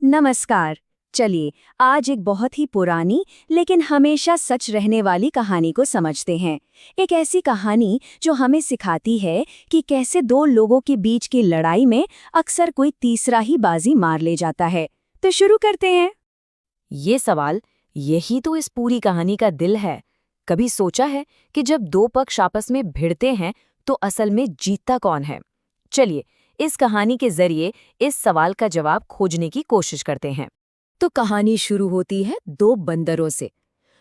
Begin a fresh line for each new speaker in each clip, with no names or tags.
नमस्कार। चलिए आज एक बहुत ही पुरानी लेकिन हमेशा सच रहने वाली कहानी को समझते हैं। एक ऐसी कहानी जो हमें सिखाती है कि कैसे दो लोगों के बीच की लड़ाई में अक्सर कोई तीसरा ही बाजी मार ले जाता है। तो शुरू करते हैं।
ये सवाल, यही तो इस पूरी कहानी का दिल है। कभी सोचा है कि जब दो पक्ष आपस में भिड़ते हैं तो असल में जीतता कौन है? चलिए इस कहानी के जरिए इस सवाल का जवाब खोजने की कोशिश करते हैं। तो कहानी शुरू होती है दो बंदरों से।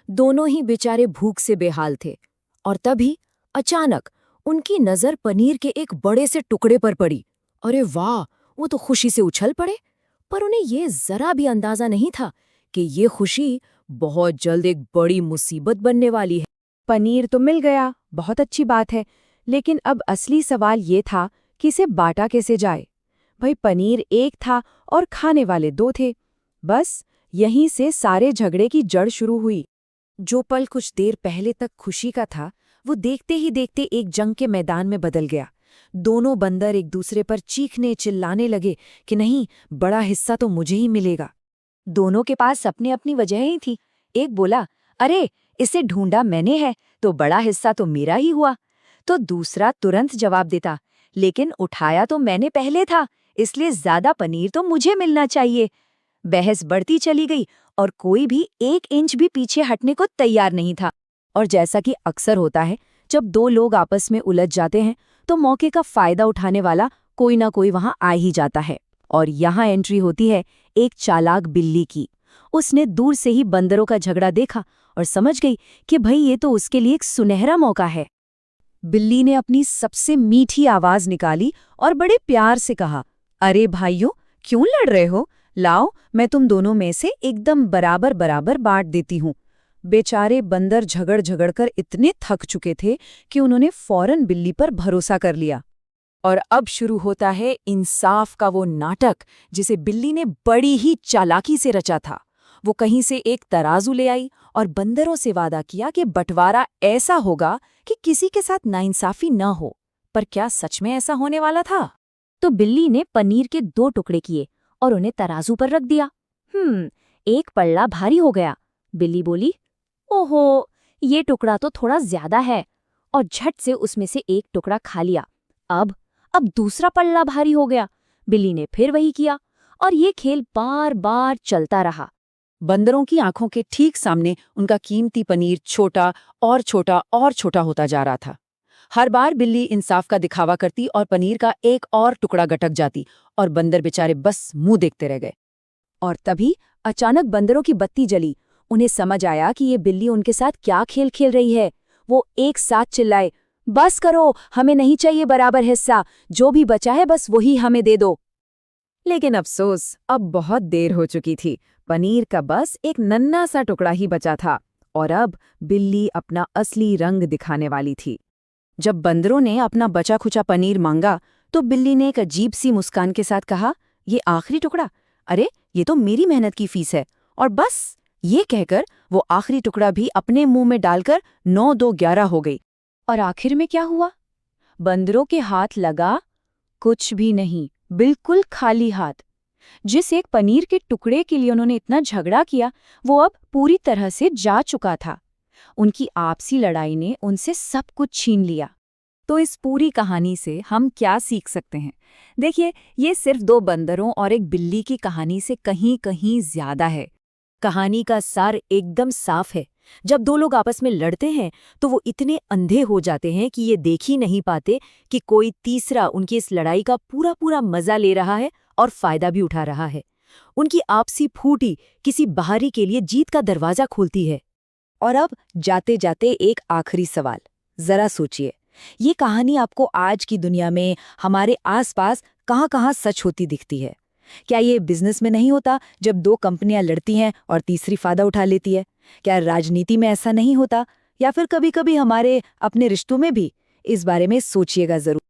दोनों ही बेचारे भूख से बेहाल थे और तभी अचानक उनकी नजर पनीर के एक बड़े से टुकड़े पर पड़ी। अरे वाह, वो तो खुशी से उछल पड़े। पर उन्हें ये जरा भी अंदाजा नहीं था कि ये खुशी बहुत जल्द एक बड़ी मुसीबत बनने वाली है।
पनीर तो मिल गया, बहुत अच्छी बात है, लेकिन अब असली सवाल ये था कि इसे बांटा कैसे जाए। भाई पनीर एक था और खाने वाले दो थे। बस यहीं से सारे झगड़े की जड़ शुरू हुई।
जो पल कुछ देर पहले तक खुशी का था, वो देखते ही देखते एक जंग के मैदान में बदल गया। दोनों बंदर एक दूसरे पर चीखने चिल्लाने लगे कि नहीं, बड़ा हिस्सा तो मुझे ही मिलेगा।
दोनों के पास अपनी अपनी वजह ही थी। एक बोला, अरे इसे ढूंढा मैंने है तो बड़ा हिस्सा तो मेरा ही हुआ। तो दूसरा तुरंत जवाब देता, लेकिन उठाया तो मैंने पहले था, इसलिए ज्यादा पनीर तो मुझे मिलना चाहिए। बहस बढ़ती चली गई और कोई भी 1 इंच भी पीछे हटने को तैयार नहीं था। और जैसा कि अक्सर होता है, जब दो लोग आपस में उलझ जाते हैं तो मौके का फायदा उठाने वाला कोई ना कोई वहां आ ही जाता है। और यहाँ एंट्री होती है एक चालाक बिल्ली की। उसने दूर से ही बंदरों का झगड़ा देखा और समझ गई कि भाई ये तो उसके लिए एक सुनहरा मौका है। बिल्ली ने अपनी सबसे मीठी आवाज निकाली और बड़े प्यार से कहा, अरे भाइयों, क्यों लड़ रहे हो? लाओ, मैं तुम दोनों में से एकदम बराबर बराबर बांट देती हूँ। बेचारे बंदर झगड़ झगड़ कर इतने थक चुके थे कि उन्होंने फौरन बिल्ली पर भरोसा कर लिया।
और अब शुरू होता है इंसाफ का वो नाटक जिसे बिल्ली ने बड़ी ही चालाकी से रचा था। वो कहीं से एक तराजू ले आई और बंदरों से वादा किया कि बंटवारा ऐसा होगा कि किसी के साथ नाइंसाफी न हो। पर क्या सच में ऐसा होने वाला था?
तो बिल्ली ने पनीर के 2 टुकड़े किए और उन्हें तराजू पर रख दिया। एक पल्ला भारी हो गया। बिल्ली बोली, ओहो, ये टुकड़ा तो थोड़ा ज्यादा है, और झट से उसमें से एक टुकड़ा खा लिया। अब दूसरा पल्ला भारी हो गया। बिल्ली ने फिर वही किया और ये खेल बार बार चलता रहा।
बंदरों की आंखों के ठीक सामने उनका कीमती पनीर छोटा और छोटा और छोटा होता जा रहा था। हर बार बिल्ली इंसाफ का दिखावा करती और पनीर का एक और टुकड़ा गटक जाती और बंदर बेचारे बस मुंह देखते रह गए।
और तभी अचानक बंदरों की बत्ती जली। उन्हें समझ आया कि ये बिल्ली उनके साथ क्या खेल खेल रही है। वो एक साथ चिल्लाए, बस करो, हमें नहीं चाहिए बराबर हिस्सा, जो भी बचा है बस वही हमें दे दो।
लेकिन अफसोस, अब बहुत देर हो चुकी थी। पनीर का बस एक नन्हा सा टुकड़ा ही बचा था और अब बिल्ली अपना असली रंग दिखाने वाली थी। जब बंदरों ने अपना बचा खुचा पनीर मांगा तो बिल्ली ने एक अजीब सी मुस्कान के साथ कहा, ये आखिरी टुकड़ा? अरे ये तो मेरी मेहनत की फीस है। और बस ये कहकर वो आखिरी टुकड़ा भी अपने मुंह में डालकर 9-2-11 हो गई।
और आखिर में क्या हुआ? बंदरों के हाथ लगा कुछ भी नहीं, बिल्कुल खाली हाथ। जिस एक पनीर के टुकड़े के लिए उन्होंने इतना झगड़ा किया, वो अब पूरी तरह से जा चुका था। उनकी आपसी लड़ाई ने उनसे सब कुछ छीन लिया। तो इस पूरी कहानी से हम क्या सीख सकते हैं? देखिए, ये सिर्फ 2 बंदरों और एक बिल्ली की कहानी से कहीं कहीं ज्यादा है।
कहानी का सार एकदम साफ है। जब दो लोग आपस में लड़ते हैं तो वो इतने अंधे हो जाते हैं कि ये देख ही नहीं पाते कि कोई तीसरा उनकी इस लड़ाई का पूरा पूरा मजा ले रहा है और फायदा भी उठा रहा है। उनकी आपसी फूटी किसी बाहरी के लिए जीत का दरवाजा खोलती है।
और अब जाते जाते एक आखिरी सवाल, जरा सोचिए, ये कहानी आपको आज की दुनिया में हमारे आसपास कहाँ-कहाँ सच होती दिखती है? क्या ये बिजनेस में नहीं होता जब 2 कंपनियां लड़ती हैं और तीसरी फायदा उठा लेती है? क्या राजनीति में ऐसा नहीं होता? या फिर कभी-कभी हमारे अपने रिश्तों में भी? इस बारे में सोचिएगा जरूर।